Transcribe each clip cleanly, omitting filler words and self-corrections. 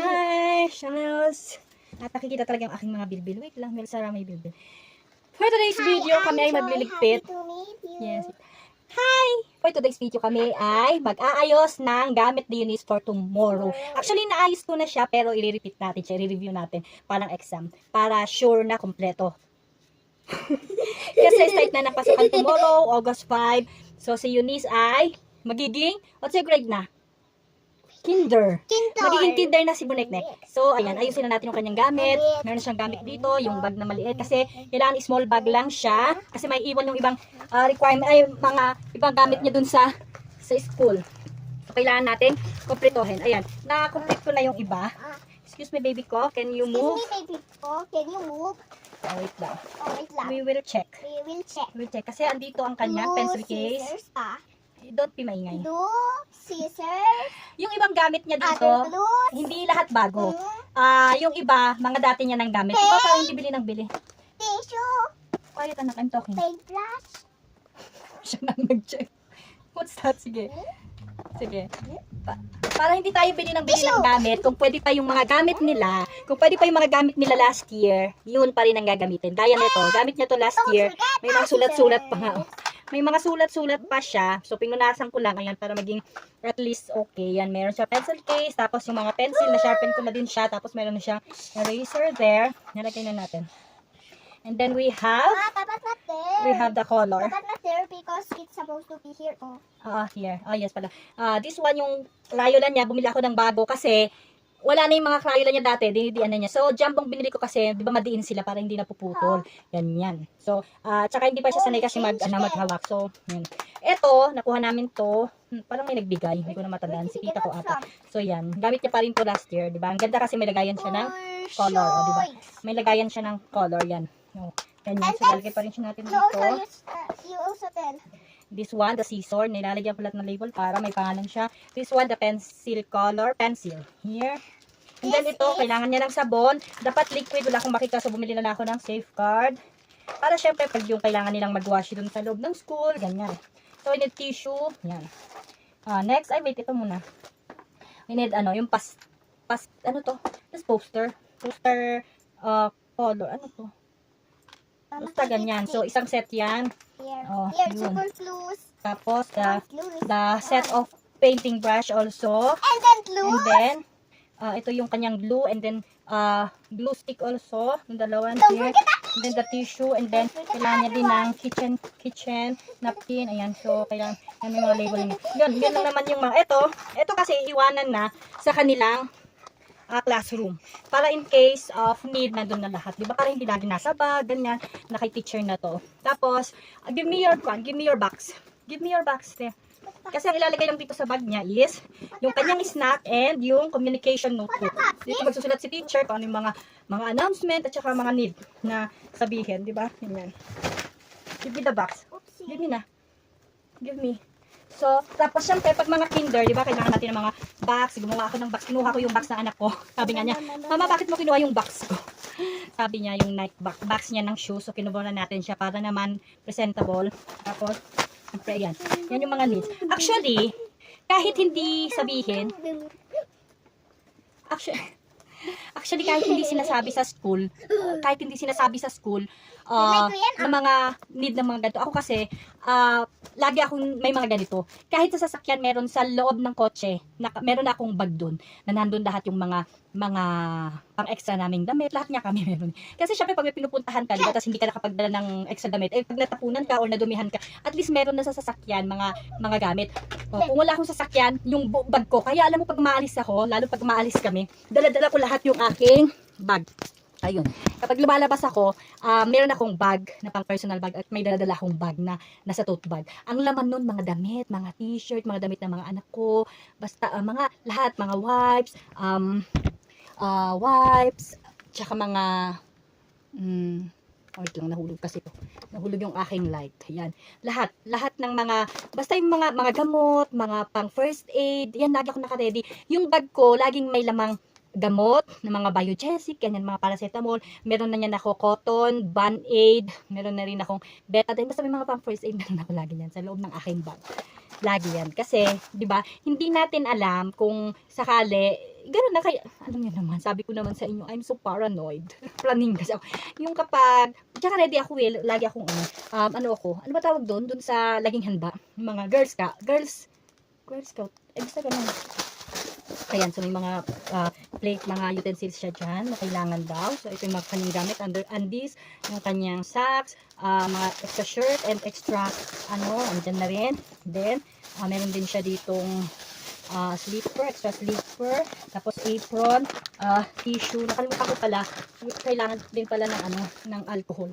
Hi, Chanels! At nakikita talaga yung aking mga bilbil. Wait lang, Sara may bilbil. For today's video, kami ay magliligpit. Yes. Hi! For today's video kami ay mag-aayos ng gamit ni Eunice for tomorrow. Actually, naayos ko na siya, pero i-repeat natin siya, i-review natin parang exam. Para sure na kompleto. Kasi start na ng pasukan tomorrow, August 5. So, si Eunice ay magiging, what's your grade na? Kinder. Magiging kinder na si Buneknek. So, ayan, ayusin na natin yung kanyang gamit. Meron siyang gamit dito, yung bag na maliit. Kasi, kailangan small bag lang siya. Kasi may iwan yung ibang requirement, ay, mga ibang gamit niya dun sa school. So, kailangan natin kumpletohin. Ayan, na-complete ko na yung iba. Excuse me, baby ko. Can you move? Excuse me, baby ko. Can you move? Oh, wait lang. Oh, wait lang. We will check. We will check. We will check. Kasi andito ang kanyang pencil case. Scissors pa. Don't be maingay. Glue, scissors, Yung ibang gamit niya dito, other glues, hindi lahat bago. Yung iba, mga dati niya ng gamit. Pen. Iba parang hindi bili ng bili. tissue, Quiet anak, I'm talking. paintbrush. Siya nang nag-check. What's that? Sige. Sige. Para hindi tayo bili ng bili ng gamit, kung pwede pa yung mga gamit nila, kung pwede pa yung mga gamit nila last year, yun pa rin ang gagamitin. Gaya nito, gamit niya to last year, may mga sulat-sulat pa nga. May mga sulat-sulat pa siya. So, pinunasan ko lang. Ayan, para maging at least okay. Yan, meron siya pencil case. Tapos, yung mga pencil, na-sharpen ko na din siya. Tapos, meron na siyang eraser there. Nalagay na natin. And then, we have Dapat not there. the color. Dapat not there because it's supposed to be here. Oh. Here. Yes pala. This one, yung Crayola niya, bumili ako ng bago kasi wala na yung mga Crayola niya dati, dinidian na niya. So, jambong binili ko kasi, di ba madiin sila para hindi napuputol. Yan. So, tsaka hindi pa siya sanay kasi maghawak. So, yan. Ito, nakuha namin to. Parang may nagbigay. Hindi ko na matandaan. Si tita ko ata. So, yan. Gamit niya pa rin to last year, di ba? Ang ganda kasi may lagayan siya ng color, di ba? May lagayan siya ng color, yan. Ganyan. So, lalagay pa rin siya natin dito. You also tell. This one, the scissor, nilalagyan ko lahat ng label para may pangalan siya. This one, the pencil color, pencil. Here. And then ito, kailangan niya ng sabon. Dapat liquid, wala akong makita, so bumili na ako ng Safeguard. Para syempre, pag yung kailangan nilang mag-wash dun sa loob ng school, ganyan. So, I need tissue, yan. Next, wait, ito muna. We need, yung ano to? This poster. Poster, color, ano to? Basta ganyan. So, isang set yan. Here. Here, Here, super glues. Tapos, the set of painting brush also. And then glue. And then, ito yung kanyang glue. And then, glue stick also. Yung dalawan Don't here. forget And then, the tissue. And then, kailangan niya din ng kitchen napkin. Ayan. So, kailangan, may mga label niya. Yun lang naman yung mga, ito kasi iwanan na sa kanilang classroom. Para in case of need, nandun na lahat. Diba? Para hindi lagi nasa bag, ganyan, na kay teacher na to. Tapos, give me your box. Give me your box there. Kasi ang ilalagay lang dito sa bag niya is yung kanyang snack and yung communication notebook. Dito magsusulat si teacher kung ano yung mga announcement at saka mga need na sabihin. Diba? Ganyan. Give me the box. Give me na. Give me. So, tapos syempre, pag mga kinder, di ba, kailangan natin ng mga box. Gumawa ako ng box. Kinuha ko yung box ng anak ko. Sabi nga niya, Mama, bakit mo kinuha yung box ko? Sabi niya, yung Nike box niya ng shoes. So, kinuha na natin siya para naman presentable. Tapos, syempre, yan. Yan yung mga needs. Actually, kahit hindi sabihin, actually, kahit hindi sinasabi sa school, ng mga need ng mga ganito. Ako kasi, lagi akong may mga ganito. Kahit sa sasakyan, meron sa loob ng kotse, meron akong bag dun, na nandun lahat yung mga pang extra naming damit, lahat niya kami meron. Kasi syempre, pag may pinupuntahan ka, diba, tapos hindi ka nakapagdala ng extra damit, pag natapunan ka o nadumihan ka, at least meron na sa sasakyan, mga gamit. Kung wala akong sasakyan, yung bag ko, kaya alam mo, pag maalis ako, lalo pag maalis kami, dala-dala ko lahat yung aking bag. Ayun. Kapag lumalabas ako, meron akong bag na pang personal bag at may dala-dala akong bag na nasa tote bag. Ang laman nun, mga damit, mga t-shirt, mga damit ng mga anak ko, basta mga lahat, mga wipes, tsaka mga wait lang, nahulog kasi to. Nahulog yung aking light. Ayan. Lahat ng mga, basta yung mga gamot, mga pang first aid, yan, lagi ako naka-ready. Yung bag ko, laging may lamang gamot, ng mga biogesic, ganyan, mga paracetamol, meron na niyan ako cotton, band-aid, meron na rin akong betadine, basta may mga pang first aid na ako lagi yan sa loob ng aking bag. lagi yan. Kasi, di ba, hindi natin alam kung sakali, gano'n na kaya, alam niyo naman, sabi ko naman sa inyo, I'm so paranoid. Planing kasi ako. Yung kapag, tsaka ready ako lagi akong, ano ba tawag doon? Doon sa laging handa. Yung mga Girl Scout. Basta ganun. Ayan, so may mga plate, mga utensils siya dyan na kailangan daw. So, ito yung mga kanyang gamit, undies, yung kanyang socks, mga extra shirt and extra, andyan na rin. Then, meron din siya ditong extra slipper, tapos apron, tissue. Nakalimutan ko pala, kailangan din pala ng alcohol.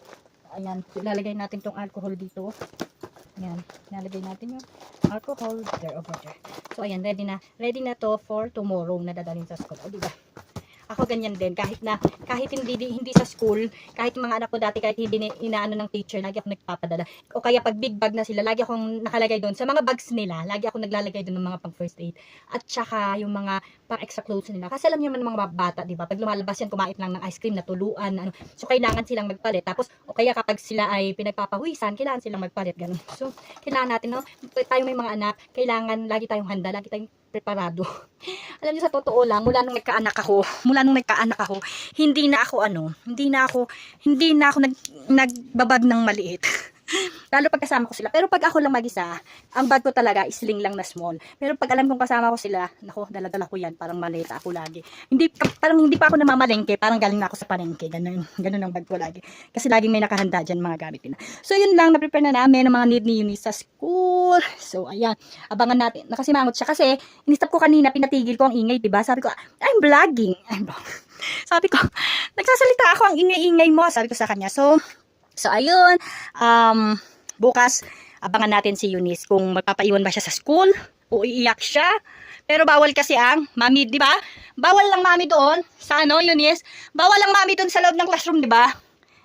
Ayan, ilalagay natin tong alcohol dito. Ayan, ilalagay natin yung alcohol over there. So, ayan, ready na to for tomorrow na dadalhin sa school. O, diba? Ako ganyan din, kahit hindi sa school, kahit mga anak ko dati, kahit hindi inaano ng teacher, lagi ako nagpapadala. O kaya pag big bag na sila, lagi akong nakalagay doon. Sa mga bags nila, lagi ako naglalagay doon ng mga pang first aid. At saka yung mga pang extra clothes nila. Kasi alam niyo man mga bata, di ba? Pag lumalabas yan, kumain lang ng ice cream, natuluan, So, kailangan silang magpalit. Tapos, o kaya kapag sila ay pinagpapawisan, kailangan silang magpalit. Ganun. So, kailangan natin, tayo may mga anak, kailangan lagi tayong handa, lagi tayong preparado. Alam niyo, sa totoo lang, mula nung nagkaanak ako, hindi na ako nagbabag ng maliit. Lalo pag kasama ko sila. Pero pag ako lang mag-isa, ang bag ko talaga isling lang na small. Pero pag alam kong kasama ko sila, nako, dala-dala ko yan, parang malita ako lagi. Parang hindi pa ako namamalengke, parang galing na ako sa palengke. Ganun ang bag ko lagi. Kasi laging may nakahanda dyan mga gamit nila. So yun lang, na-prepare na namin ang mga need ni Eunice sa school. So ayan, abangan natin. Nakasimangot siya kasi, inistop ko kanina, pinatigil ko ang ingay, diba? Sabi ko, I'm vlogging. Sabi ko, nagsasalita ako ang ingay-ingay mo, sabi ko sa kanya. So ayun, bukas, abangan natin si Eunice kung magpapaiwan ba siya sa school o iiyak siya. Pero bawal kasi ang mami, di ba? Bawal lang mami doon sa Eunice? Bawal lang mami doon sa loob ng classroom, di ba?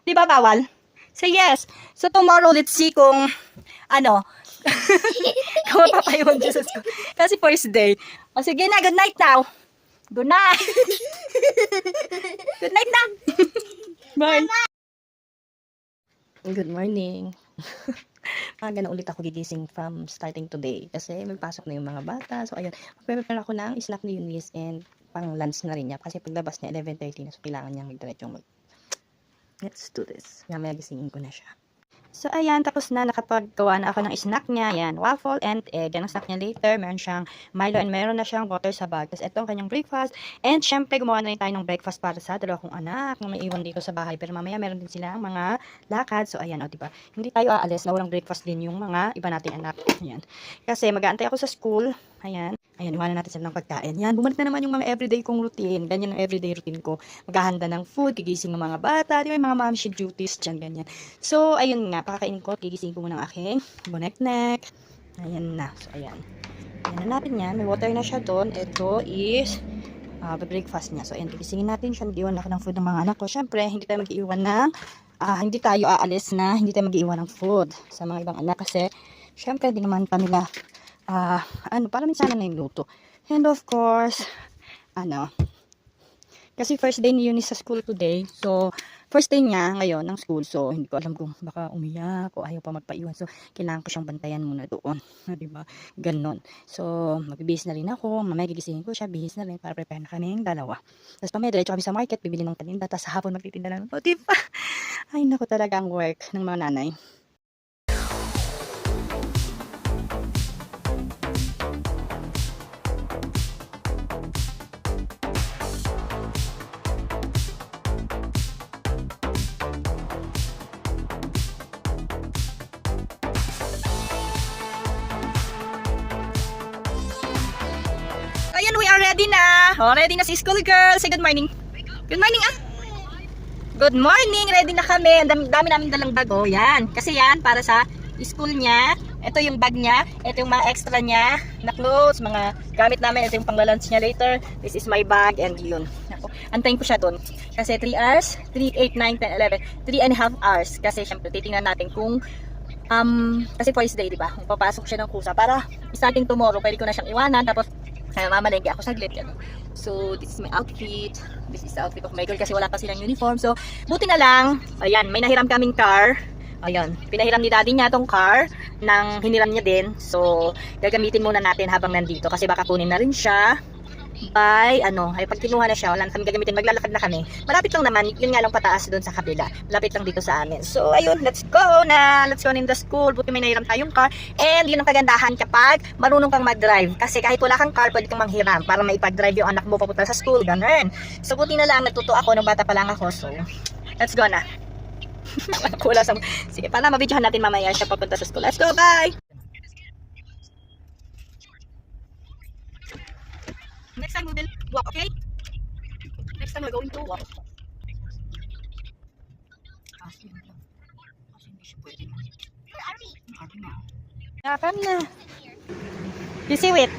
Di ba bawal? So yes. So tomorrow, let's see kung kung magpapaiwan siya sa school. Kasi first day. O sige na, good night now. Good night. Good night na. Bye. Good morning. Maaga na ulit ako gigising from starting today kasi magpasok na yung mga bata. So ayun, magpe-prepare ako ng snack ni Eunice and pang lunch na rin niya kasi paglabas niya 11:30 na, so kailangan niya magdiretso Let's do this. Mamaya gisingin ko na siya. So ayan, tapos na, nakapaggawa na ako ng snack niya. Ayan, waffle and egg. Yan ang snack niya later. Meron siyang Milo and meron na siyang water sa bag. Tapos ito ang kanyang breakfast. And syempre, gumawa na rin tayo ng breakfast para sa dalawa kong anak na may iwan dito sa bahay. Pero mamaya meron din silang mga lakad. So ayan, diba? Hindi tayo aalis na walang breakfast din yung mga iba nating anak. Ayan. Kasi mag-aantay ako sa school. Ayan. Ayan, iwanan natin sila ng pagkain. Yan, bumalik na naman yung mga everyday kong routine. Ganyan ang everyday routine ko. Maghahanda ng food, gigising ng mga bata, di ba, yung mga mommy duties, dyan, ganyan. So, ayun nga, pakakainin ko, gigising ko muna ng aking bonek-nek. Ayan na. So, ayan. Ayan na natin yan. May water na siya doon. Ito is breakfast niya. So, ayan, gigisingin natin siya. Mag-iwan ako ng food ng mga anak ko. Siyempre, hindi tayo mag-iwan ng, hindi tayo aalis na, hindi tayo mag-iwan ng food sa mga ibang anak. Kasi, siyempre, hindi naman pa nila para minsan na yung luto. And of course, kasi first day ni Eunice sa school today. So, first day niya ngayon ng school. So, hindi ko alam kung baka umiyak o ayaw pa magpaiwan. So, kailangan ko siyang bantayan muna doon. Diba? Ganon. So, magbibihis na rin ako. Mamaya gigisingin ko siya. Bihis na rin para prepare na kami yung dalawa. Tapos pamaya, diretso kami sa market. Bibili ng paninda. Tapos sa hapon magtitinda na ng diba? Ay, naku talaga ang work ng mga nanay. Ayan, we are ready na. Ready na si school girl. Say good morning. Good morning, Good morning. Ready na kami. Ang dami namin dalang bag. Yan. Kasi yan, para sa school niya. Ito yung bag niya. Ito yung mga extra niya na clothes, mga gamit namin. Ito yung pang-lunch niya later. This is my bag and yun. Antayin ko siya doon. Kasi 3 hours, 3, 8, 9, 10, 11. 3.5 hours. Kasi syempre, titingnan natin kung kasi first day, diba? Kung papasok siya ng kusa. Para starting tomorrow, pwede ko na siyang iwanan. Tapos, mamalengke ako saglit. So, this is my outfit. This is the outfit of my girl kasi wala pa silang uniform. So, buti na lang. Ayan, may nahiram kaming car. Ayun, pinahiram ni daddy niya tong car nang hiniram niya din. So, gagamitin muna natin habang nandito kasi baka kunin na rin siya by ay pag kinuha na siya, wala na kami gagamitin, maglalakad na kami. Malapit lang naman, yun nga lang pataas doon sa kabila. Malapit lang dito sa amin. So, ayun, let's go in the school. Buti may nahiram tayong car. And yun ang kagandahan kapag marunong kang mag-drive. Kasi kahit wala kang car, pwede kang manghiram para maipag-drive yung anak mo papunta sa school. Ganun. So, buti na lang, natuto ako nung bata pa lang ako. So, let's go na. Sige, para mabidyohan natin mamaya siya papunta sa school. Let's go, bye! Next time we will walk, okay? Next time we're going to walk. Come na. You see it?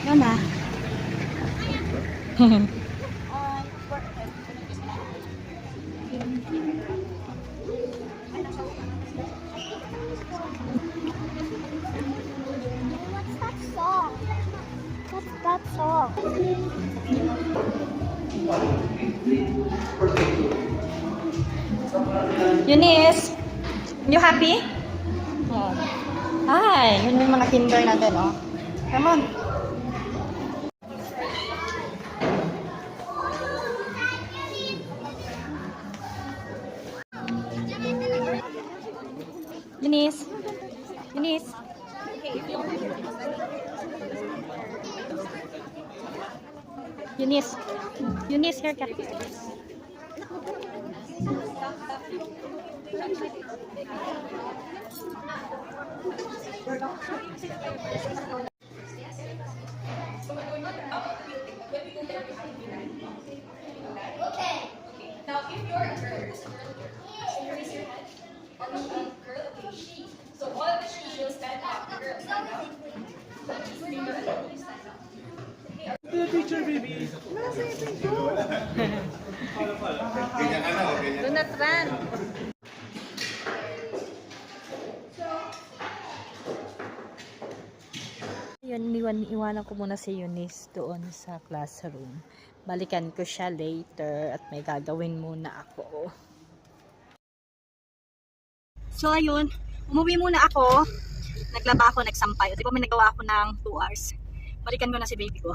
Yan na. What's that song? What's that song? Eunice, you happy? Oh. Hi, yun yung mga kinder natin, oh. Come on. Eunice. Eunice. Eunice. Eunice, here ka. Do not run. Yun, iwanan ko muna si Eunice doon sa classroom. Balikan ko siya later at may gagawin muna ako. So ayun, umuwi muna ako. Naglaba ako, nagsampay. Di ba may nagawa ako ng 2 hours. Balikan ko na si baby ko.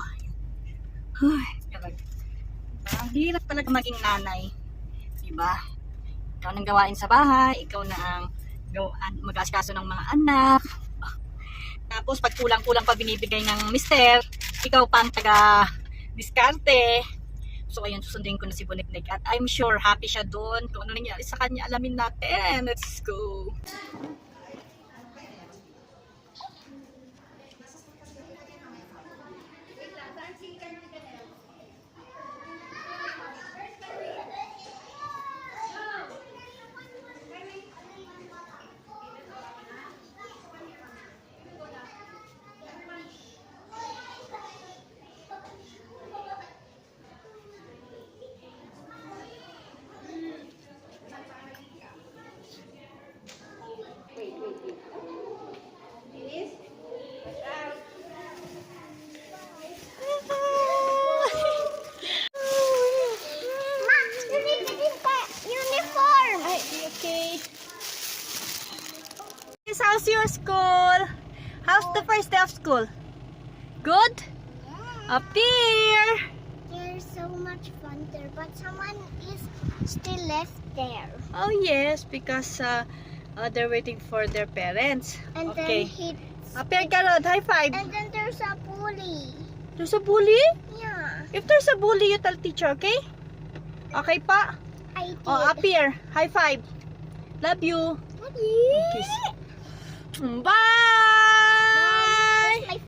Ang hirap talaga maging nanay. Diba? Ikaw nang gawain sa bahay, ikaw na ang mag-asikaso ng mga anak. Tapos pag kulang-kulang pa binibigay ng mister, ikaw pang taga-diskarte. So ayun, susundin ko na si Buniknik at I'm sure happy siya doon. Kung ano nangyari sa kanya, alamin natin. Let's go! How's your school? How's the first day of school? Good? Up here. There's so much fun there, but someone is still left there. Oh yes, because they're waiting for their parents. And Okay. then Up here, Garod. High five. and then there's a bully. There's a bully? Yeah, If there's a bully, you tell teacher, okay? Okay pa? I did. Oh, up here. High five. Love you. Daddy. Kiss. Bye!